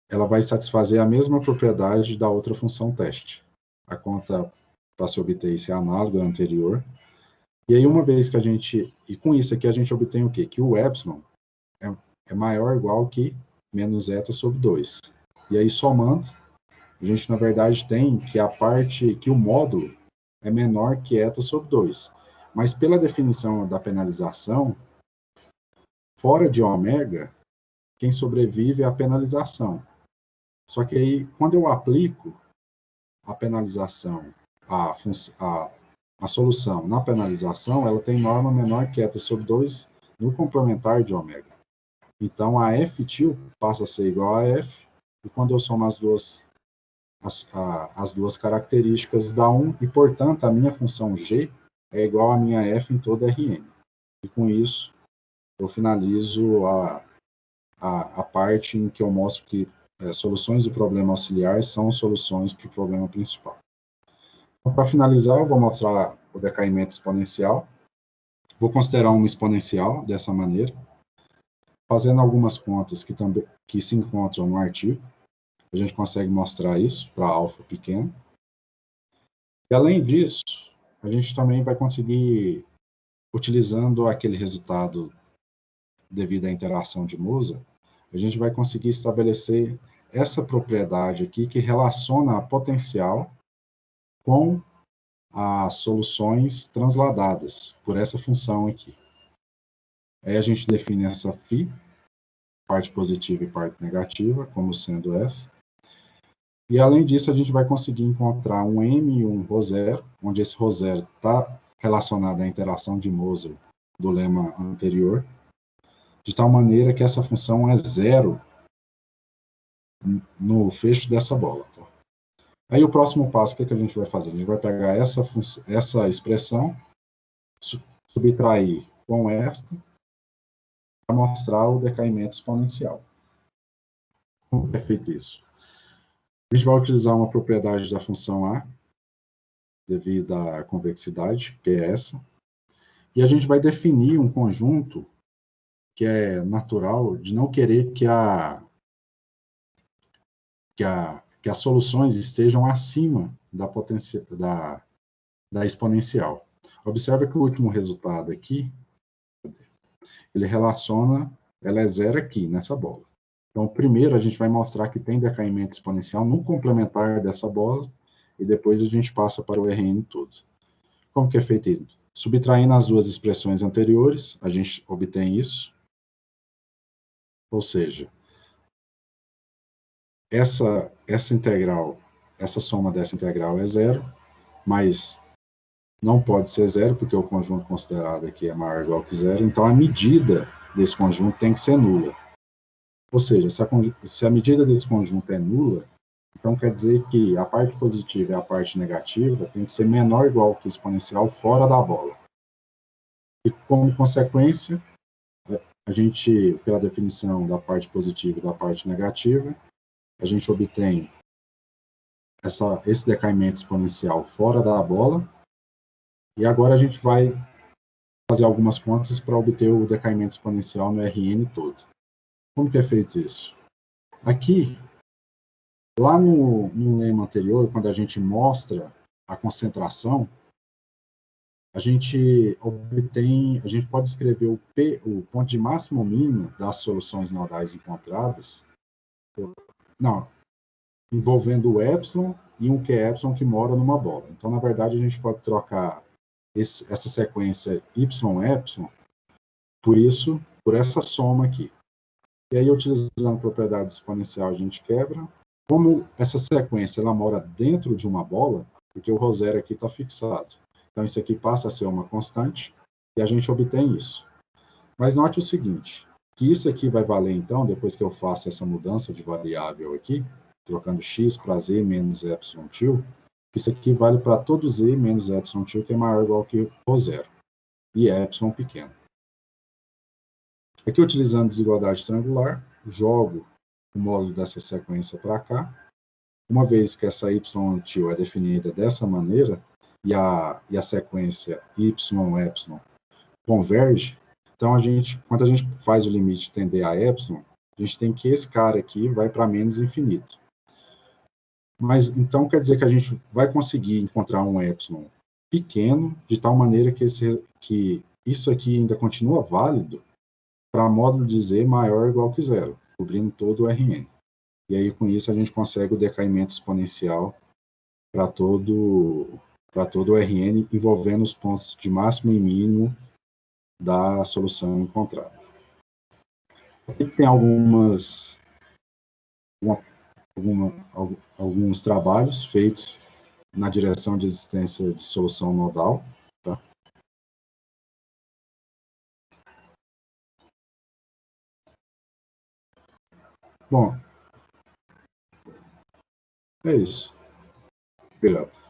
ela vai satisfazer a mesma propriedade da outra função teste. A conta para se obter isso é análoga à anterior, e aí uma vez que a gente, e com isso aqui a gente obtém o quê? Que o epsilon é maior ou igual que menos eta sobre 2. E aí somando, a gente na verdade tem que a parte, que o módulo é menor que eta sobre 2. Mas pela definição da penalização, fora de ômega, quem sobrevive é a penalização. Só que aí, quando eu aplico a penalização, a solução na penalização, ela tem norma menor que eta sobre 2 no complementar de ômega. Então, a F til passa a ser igual a F, e quando eu somo as duas características dá 1, e, portanto, a minha função G é igual a minha F em todo Rn. E com isso, eu finalizo a parte em que eu mostro que soluções do problema auxiliar são soluções para o problema principal. Então, para finalizar, eu vou mostrar o decaimento exponencial. Vou considerar uma exponencial dessa maneira, fazendo algumas contas que se encontram no artigo. A gente consegue mostrar isso para alfa pequeno. E, além disso, a gente também vai conseguir, utilizando aquele resultado devido à interação de Moser, a gente vai conseguir estabelecer essa propriedade aqui que relaciona a potencial com as soluções transladadas por essa função aqui. Aí a gente define essa φ, parte positiva e parte negativa, como sendo essa. E, além disso, a gente vai conseguir encontrar um M e um ρ0, onde esse ρ0 está relacionado à interação de Moser do lema anterior, de tal maneira que essa função é zero no fecho dessa bola. Tá? Aí o próximo passo, o que a gente vai fazer? A gente vai pegar essa expressão, subtrair com esta, para mostrar o decaimento exponencial. Como é feito isso? A gente vai utilizar uma propriedade da função A, devido à convexidade, que é essa, e a gente vai definir um conjunto que é natural de não querer que as soluções estejam acima da exponencial. Observe que o último resultado aqui, ele relaciona, ela é zero aqui, nessa bola. Então, primeiro a gente vai mostrar que tem decaimento exponencial no complementar dessa bola, e depois a gente passa para o Rn todo. Como que é feito isso? Subtraindo as duas expressões anteriores, a gente obtém isso. Ou seja, essa integral, essa soma dessa integral é zero, mas não pode ser zero, porque o conjunto considerado aqui é maior ou igual que zero, então a medida desse conjunto tem que ser nula. Ou seja, se a medida desse conjunto é nula, então quer dizer que a parte positiva e a parte negativa tem que ser menor ou igual que o exponencial fora da bola. E, como consequência, a gente, pela definição da parte positiva e da parte negativa, a gente obtém esse decaimento exponencial fora da bola, e agora a gente vai fazer algumas contas para obter o decaimento exponencial no Rn todo. Como que é feito isso? Aqui, lá no lema anterior, quando a gente mostra a concentração, a gente pode escrever o ponto de máximo mínimo das soluções nodais encontradas, envolvendo o epsilon e um Q-epsilon que mora numa bola. Então, na verdade, a gente pode trocar essa sequência y-epsilon por essa soma aqui. E aí, utilizando a propriedade exponencial, a gente quebra. Como essa sequência ela mora dentro de uma bola, porque o ρ0 aqui está fixado. Então, isso aqui passa a ser uma constante, e a gente obtém isso. Mas note o seguinte, que isso aqui vai valer, então, depois que eu faço essa mudança de variável aqui, trocando x para z menos epsilon til, isso aqui vale para todo z menos epsilon til, que é maior ou igual que ρ0, e é epsilon pequeno. Aqui, utilizando desigualdade triangular, jogo o módulo dessa sequência para cá. Uma vez que essa y é definida dessa maneira, e a sequência y, epsilon converge, então quando a gente faz o limite tender a epsilon, a gente tem que esse cara aqui vai para menos infinito. Mas então quer dizer que a gente vai conseguir encontrar um epsilon pequeno, de tal maneira que isso aqui ainda continua válido para módulo de z maior ou igual que zero, cobrindo todo o Rn. E aí, com isso, a gente consegue o decaimento exponencial para todo o Rn, envolvendo os pontos de máximo e mínimo da solução encontrada. Aqui tem alguns trabalhos feitos na direção de existência de solução nodal. Tá? Bom, é isso. Obrigado.